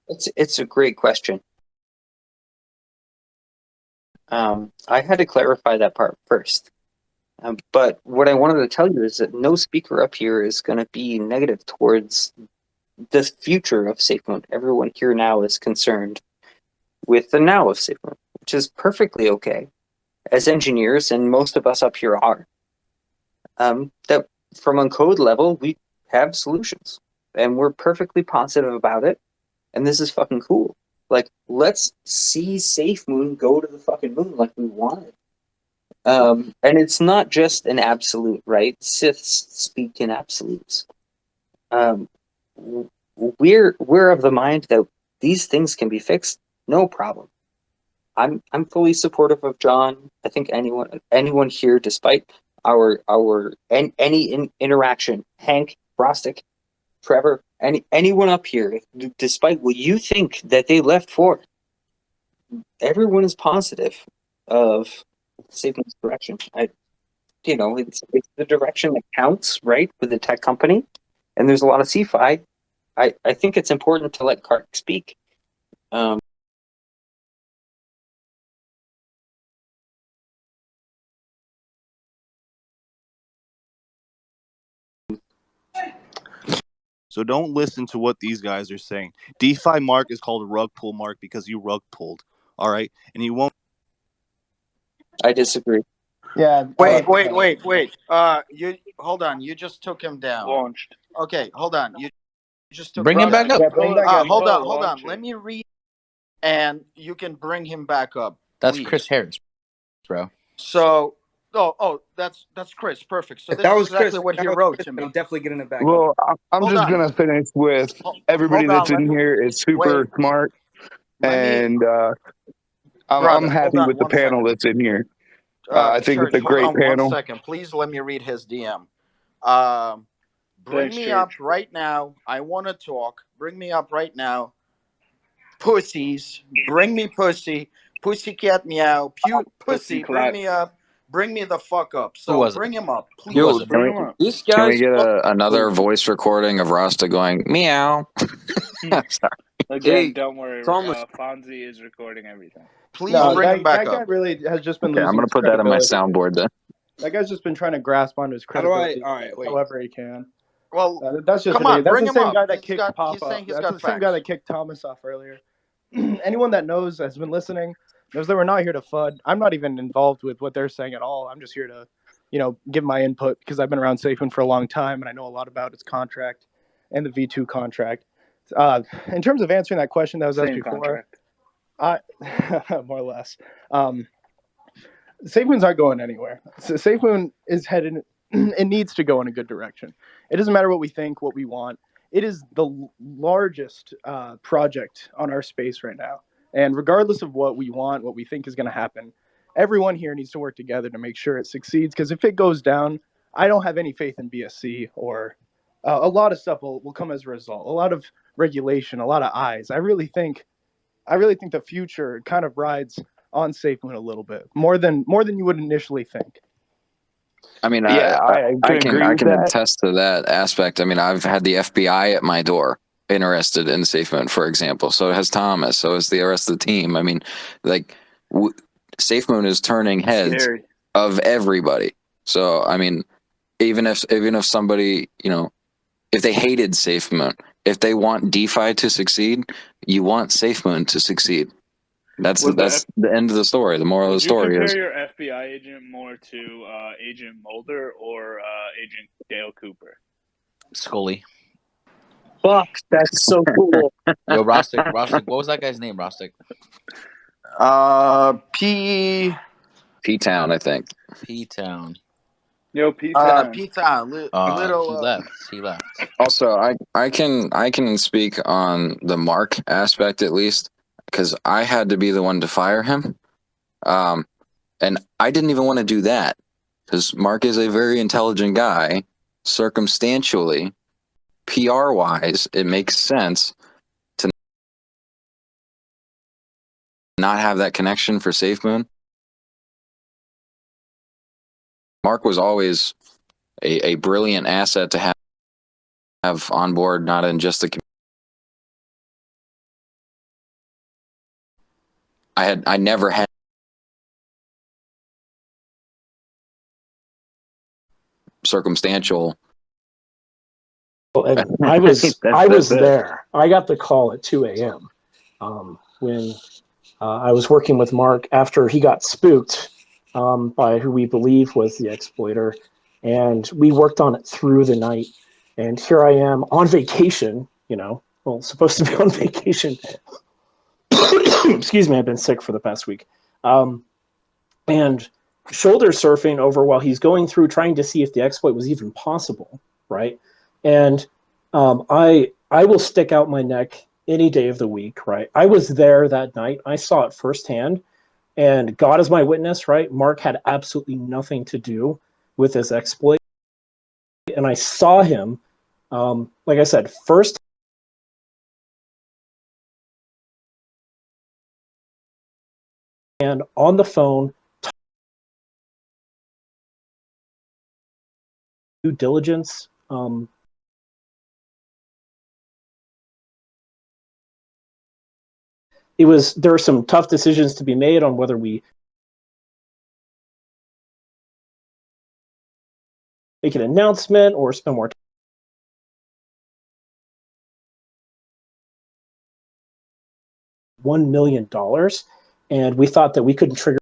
It's a great question. I had to clarify that part first. But what I wanted to tell you is that no speaker up here is going to be negative towards the future of SafeMoon. Everyone here now is concerned with the now of SafeMoon, which is perfectly okay. As engineers, and most of us up here are, that from a code level, we have solutions, and we're perfectly positive about it, and this is fucking cool. Like, let's see SafeMoon go to the fucking moon like we wanted. And it's not just an absolute, right? Siths speak in absolutes. Um, we're of the mind that these things can be fixed, no problem. I'm fully supportive of John. I think anyone here, despite any interaction, Hank, Rostik, Trevor, anyone up here, despite what you think that they left for, everyone is positive of Satan's direction. It's the direction that counts, right, with the tech company. And there's a lot of CFI. I think it's important to let Kark speak. So don't listen to what these guys are saying. DeFi Mark is called rug pull Mark because you rug pulled. All right, and you won't. I disagree. Yeah. Wait. You hold on. You just took him down. Launched. Okay, hold on. You just took Bring him back up. Yeah, bring back up. hold on. Let me read, and you can bring him back up. That's Please. Chris Harris, bro. So, that's Chris. Perfect. So If this that is was exactly Chris, what he wrote to me. I'm definitely getting it back up. Well, I'm Hold just on. going to finish with everybody Hold on. that's in here is super wait. smart, Let me, and I'm brother. Hold happy on with the one panel second. that's in here. I think it's Church, a hold great on one panel. second, please. Let me read his DM. Bring Thanks, me Church. up right now. I want to talk. Bring me up right now. Pussies, bring me pussy. Pussycat meow. Pussy, bring me up. Bring me the fuck up. Who So was bring it? him up, Who please. was Yo, it? Bring him up. this Can we guy's get fucking another goofy. voice recording of Rasta going meow? I'm sorry. Again, Hey, don't worry. Thomas. Fonzie is recording everything. Please No, bring him that back guy up. really has just been Okay, I'm losing gonna his put that on my credibility. soundboard then. That guy's just been trying to grasp onto his How do I? credibility All right, wait. however he can. Well, That's just come an idiot. on, That's bring the him same up. guy that kicked He's Papa. saying he's That's got the same guy facts. that kicked Thomas off earlier. Anyone that knows, has been listening, knows that we're not here to FUD. I'm not even involved with what they're saying at all. I'm just here to, give my input because I've been around SafeMoon for a long time and I know a lot about its contract and the V2 contract. In terms of answering that question that was asked Same before, contract. more or less. SafeMoon's not going anywhere. So SafeMoon is headed. It needs to go in a good direction. It doesn't matter what we think, what we want. It is the largest project on our space right now. And regardless of what we want, what we think is going to happen, everyone here needs to work together to make sure it succeeds. Because if it goes down, I don't have any faith in BSC or a lot of stuff will come as a result. A lot of regulation, a lot of eyes. I really think the future kind of rides on SafeMoon a little bit, more than you would initially think. I mean, Yeah, I can agree I with can that. attest to that aspect. I mean, I've had the FBI at my door interested in SafeMoon, for example. So has Thomas. So has the rest of the team. I mean, like SafeMoon is turning heads Scary. of everybody. So I mean, even if somebody, you know, if they hated SafeMoon, if they want DeFi to succeed, you want SafeMoon to succeed. That's Was the that's the end of the story. The moral of the Would you story compare is your FBI agent more to Agent Mulder or Agent Dale Cooper? Scully. Fuck, that's so cool. Yo, Rostik. What was that guy's name, Rostik? P-Town, I think. P-Town. Yo, P-Town. P-Town, little. He left. Also, I can speak on the Mark aspect at least, because I had to be the one to fire him, and I didn't even want to do that because Mark is a very intelligent guy. Circumstantially, PR wise, it makes sense to not have that connection for SafeMoon. Mark was always a brilliant asset to have on board, not in just the. I never had circumstantial. And I was That's it. there. I got the call at 2 a.m. When I was working with Mark after he got spooked by who we believe was the exploiter, and we worked on it through the night. And here I am on vacation. Supposed to be on vacation. Excuse me, I've been sick for the past week. And shoulder surfing over while he's going through trying to see if the exploit was even possible, right? And I will stick out my neck any day of the week, right? I was there that night. I saw it firsthand, and God is my witness, right? Mark had absolutely nothing to do with this exploit, and I saw him, like I said, first and on the phone, due diligence. There were some tough decisions to be made on whether we make an announcement or spend more time. $1 million, and we thought that we couldn't trigger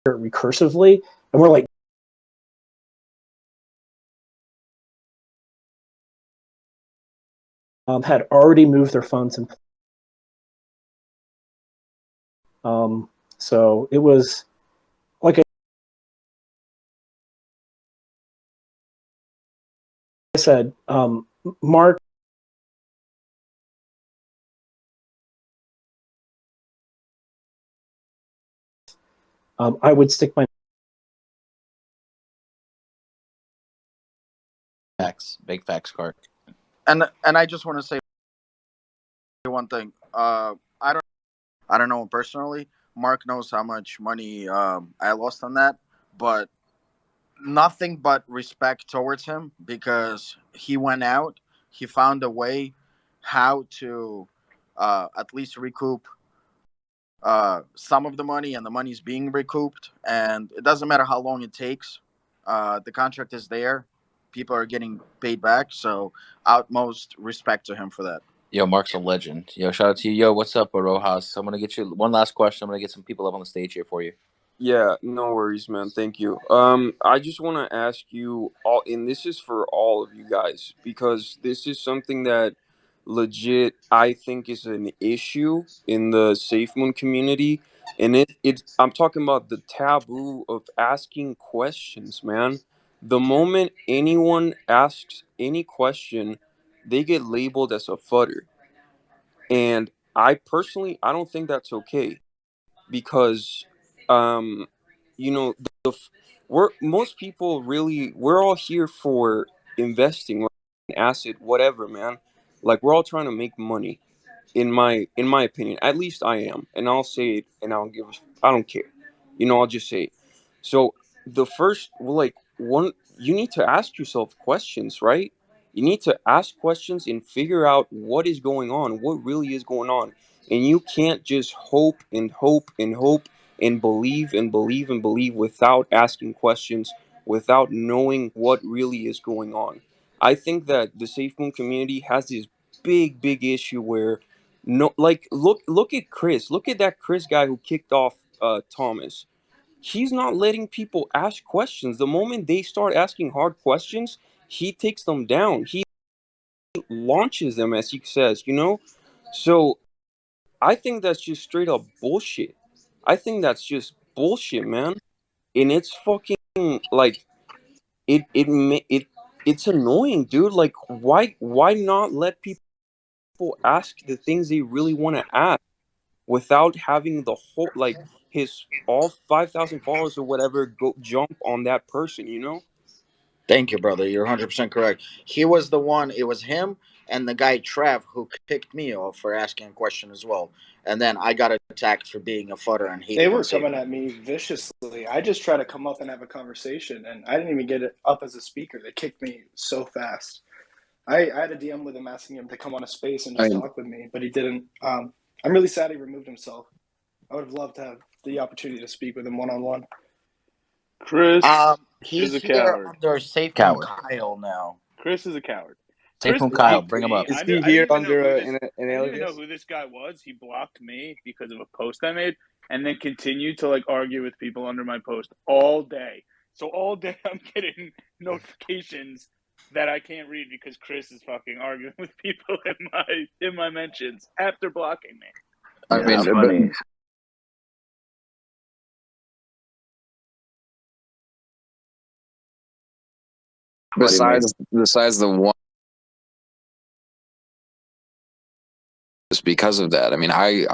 it recursively, and we're like, had already moved their funds and so it was like I said, Mark I would stick my Big facts, Clark. And I just want to say one thing. I don't know him personally. Mark knows how much money I lost on that, but nothing but respect towards him because he went out. He found a way how to at least recoup some of the money, and the money's being recouped. And it doesn't matter how long it takes. The contract is there. People are getting paid back. So, utmost respect to him for that. Yo, Mark's a legend. Yo, shout out to you. Yo, what's up, Rojas? I'm gonna get you one last question. I'm gonna get some people up on the stage here for you. Yeah, no worries, man. Thank you. I just want to ask you all, and this is for all of you guys, because this is something that legit I think is an issue in the SafeMoon community, and it's I'm talking about the taboo of asking questions, man. The moment anyone asks any question, they get labeled as a fudder, and I don't think that's okay because you know we're most people really we're all here for investing, asset, whatever, man. Like we're all trying to make money, in my opinion, at least I am, and I'll say it, and I don't care, I'll just say it. So the first, like, one, you need to ask yourself questions, right? You need to ask questions and figure out what is going on, what really is going on, and you can't just hope and hope and hope and believe and believe and believe without asking questions, without knowing what really is going on. I think that the Safe Moon community has this big issue where, no, like, look at Chris. Look at that Chris guy who kicked off Thomas. He's not letting people ask questions. The moment they start asking hard questions, he takes them down. He launches them, as he says. So I think that's just straight up bullshit. I think that's just bullshit, man. And it's fucking, like, it's annoying, dude. Like, why not let people ask the things they really want to ask without having the whole, like, his all 5,000 followers or whatever go jump on that person? Thank you, brother. You're 100% correct. He was the one, it was him and the guy Trev who kicked me off for asking a question as well. And then I got attacked for being a fodder and They hating were on Safe coming Moon. at me viciously. I just tried to come up and have a conversation, and I didn't even get it up as a speaker. They kicked me so fast. I had a DM with him asking him to come on a space and I just mean, talk with me, but he didn't. I'm really sad he removed himself. I would have loved to have the opportunity to speak with him one on one. Chris is He's a here coward. under Safe Moon Coward. Kyle now. Chris is a coward. Safe Chris Moon Kyle, blocked bring him me. up. Is I knew. he I didn't here even know under who this. an I didn't even know alias? who this guy was. He blocked me because of a post I made, and then continued to, like, argue with people under my post all day. So all day I'm getting notifications that I can't read because Chris is fucking arguing with people in my mentions after blocking me. I Yeah, mean, it's but funny. Buddy Mike. besides the one, just because of that. I mean, I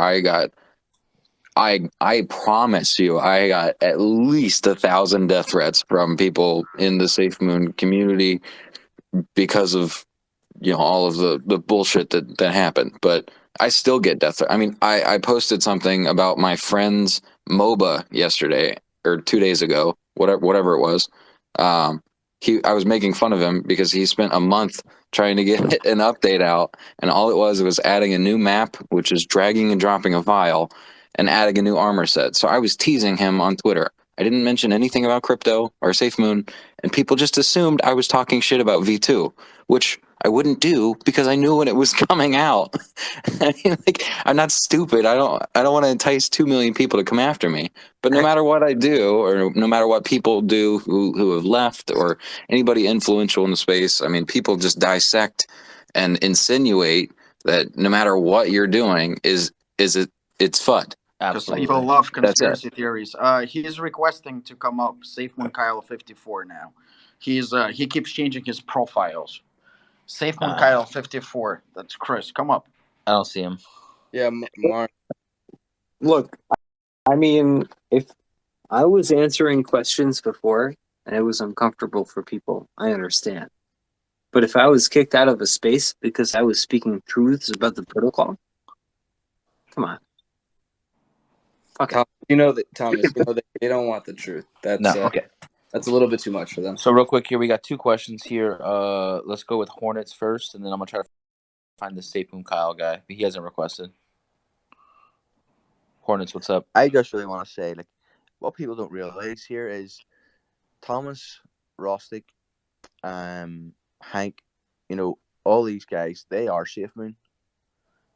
promise you, I got at least 1,000 death threats from people in the Safe Moon community because of all of the bullshit that happened. But I still get death threats. I mean, I posted something about my friend's MOBA yesterday or 2 days ago, whatever it was. Um, I was making fun of him because he spent a month trying to get an update out, and all it was adding a new map, which is dragging and dropping a file, and adding a new armor set. So I was teasing him on Twitter. I didn't mention anything about crypto or SafeMoon, and people just assumed I was talking shit about V2, which I wouldn't do because I knew when it was coming out. I mean, like, I'm not stupid. I don't want to entice 2 million people to come after me. But no matter what I do, or no matter what people do who have left, or anybody influential in the space, I mean, people just dissect and insinuate that no matter what you're doing it's FUD. Because people Absolutely. love That's it. conspiracy theories. He's requesting to come up. Safe Moon Kyle 54 now. He keeps changing his profiles. Safe Moon Kyle 54. That's Chris. Come up. I don't see him. Yeah, Mark. Look, I mean, if I was answering questions before and it was uncomfortable for people, I understand. But if I was kicked out of a space because I was speaking truths about the protocol, come on. Fuck it. Thomas, they don't want the truth. No, okay. That's a little bit too much for them. So real quick here, we got 2 questions here. Let's go with Hornets first, and then I'm gonna try to find the Safe Moon Kyle guy. But he hasn't requested. Hornets, what's up? I just really want to say, like, what people don't realize here is Thomas, Rostik, Hank, all these guys, they are Safe Moon.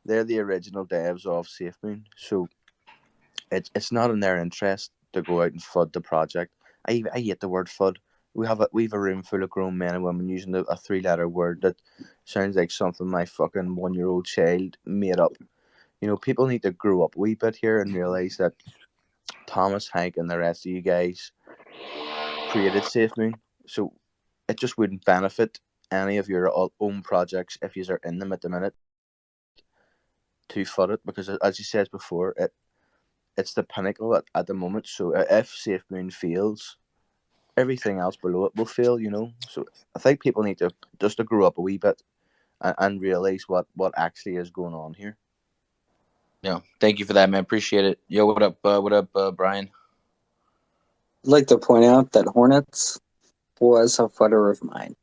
They're the original devs of Safe Moon. So it's not in their interest to go out and FUD the project. I hate the word FUD. We have a room full of grown men and women using a 3-letter word that sounds like something my fucking 1-year-old child made up. People need to grow up a wee bit here and realize that Thomas, Hank, and the rest of you guys created Safe Moon. So it just wouldn't benefit any of your own projects if you are in them at the minute to FUD it, because as you said before, it's the pinnacle at the moment. So if Safe Moon fails, everything else below it will fail. So I think people need to grow up a wee bit and realize what actually is going on here. Yeah, thank you for that, man. Appreciate it. Yo, what up? Brian? I'd like to point out that Hornets was a footer of mine.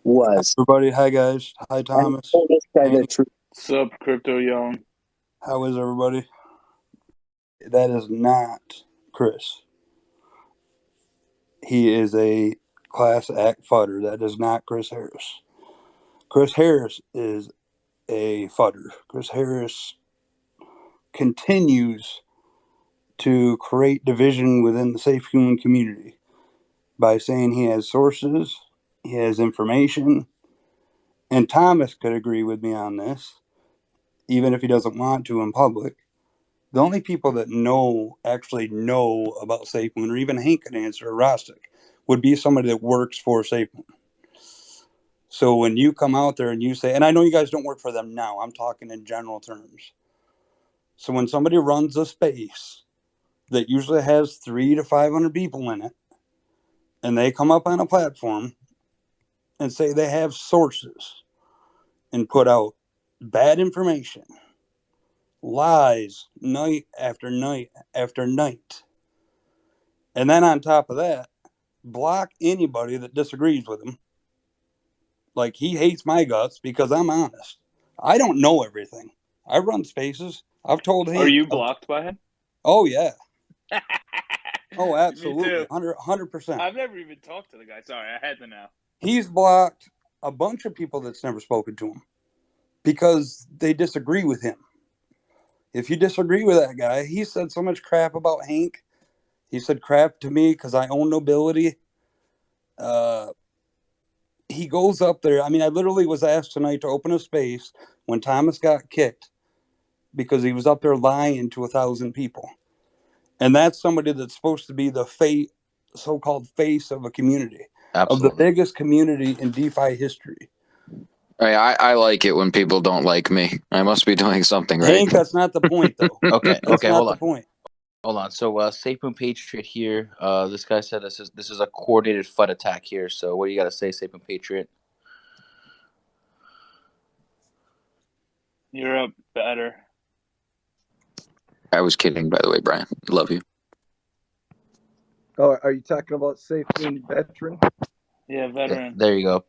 Was. Everybody, hi guys. Hi Thomas. This guy Hank. the truth. Sup, Crypto Young? How is everybody? That is not Chris. He is a class act fudder. That is not Chris Harris. Chris Harris is a fudder. Chris Harris continues to create division within the safe human community by saying he has sources, he has information, and Thomas could agree with me on this, even if he doesn't want to in public. The only people that actually know about SafeMoon, or even Hank can answer, or Rostik, would be somebody that works for SafeMoon. So when you come out there and you say, and I know you guys don't work for them now, I'm talking in general terms. So when somebody runs a space that usually has 300 to 500 people in it, and they come up on a platform and say they have sources and put out bad information, lies, night after night after night, and then on top of that, block anybody that disagrees with him. Like, he hates my guts because I'm honest. I don't know everything. I run spaces. I've told him. Are you blocked by him? Oh, yeah. Oh, Me absolutely. too. 100%. I've never even talked to the guy. Sorry, I had to know. He's blocked a bunch of people that's never spoken to him because they disagree with him. If you disagree with that guy, he said so much crap about Hank. He said crap to me because I own nobility. He goes up there. I mean, I literally was asked tonight to open a space when Thomas got kicked because he was up there lying to 1,000 people. And that's somebody that's supposed to be the so-called face of a community, Absolutely. of the biggest community in DeFi history. I like it when people don't like me. I must be doing something right. Hank, that's not the point, though. Okay, That's not hold the on. point. Hold on. So, SafeMoon Patriot here. This guy said this is a coordinated FUD attack here. So, what do you got to say, SafeMoon Patriot? You're up better. I was kidding, by the way, Brian. Love you. Oh, are you talking about SafeMoon veteran? Yeah, veteran. Yeah, there you go.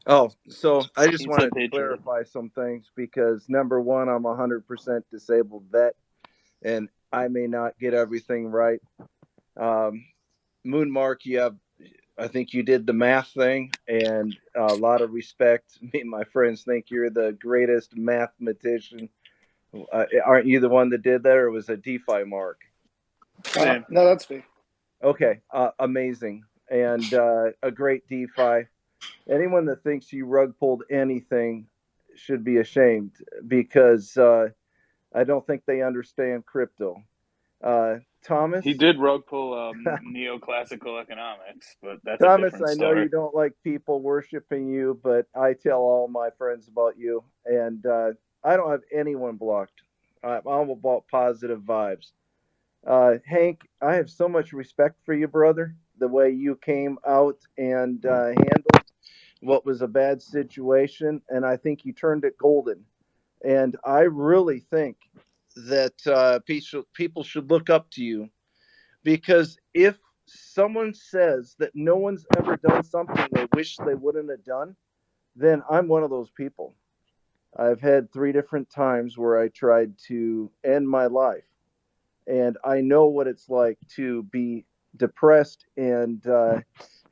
Oh, so I just He wanted said to Patriot. clarify some things because number one, I'm 100% disabled vet, and I may not get everything right. Moonmark, I think you did the math thing, and a lot of respect. Me and my friends think you're the greatest mathematician. Aren't you the one that did that, or was it DeFi Mark? No, that's me. Okay, amazing, and a great DeFi. Anyone that thinks you rug pulled anything should be ashamed because I don't think they understand crypto. Thomas, He did rug pull neoclassical economics, but that's a Thomas, different I know story. you don't like people worshiping you, but I tell all my friends about you, and I don't have anyone blocked. I'm all about positive vibes. Hank, I have so much respect for you, brother. The way you came out and handled what was a bad situation, and I think you turned it golden. And I really think that people should look up to you because if someone says that no one's ever done something they wish they wouldn't have done, then I'm one of those people. I've had 3 different times where I tried to end my life, and I know what it's like to be depressed and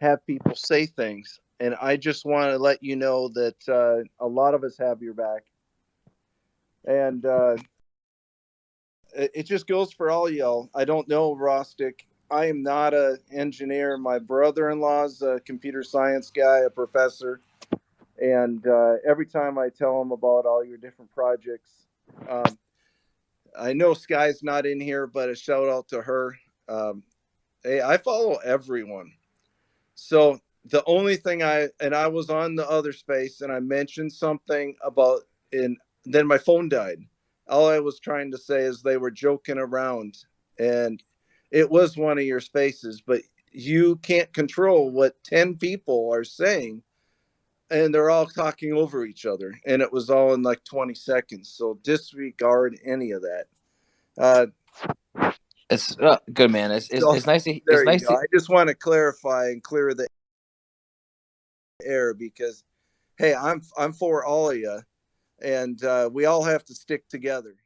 have people say things. And I just want to let you know that a lot of us have your back, and it just goes for all y'all. I don't know, Rostik. I am not an engineer. My brother-in-law's a computer science guy, a professor, and every time I tell him about all your different projects, I know Sky's not in here, but a shout out to her. Hey, I follow everyone. So the only thing I was on the other space and I mentioned something about then my phone died. All I was trying to say is they were joking around and it was one of your spaces, but you can't control what 10 people are saying. and they're all talking over each other, and it was all in like 20 seconds. So disregard any of that. It's good, man. So It's nice to there you go. I just want to clarify and clear the air because, hey, I'm for all of you, and we all have to stick together.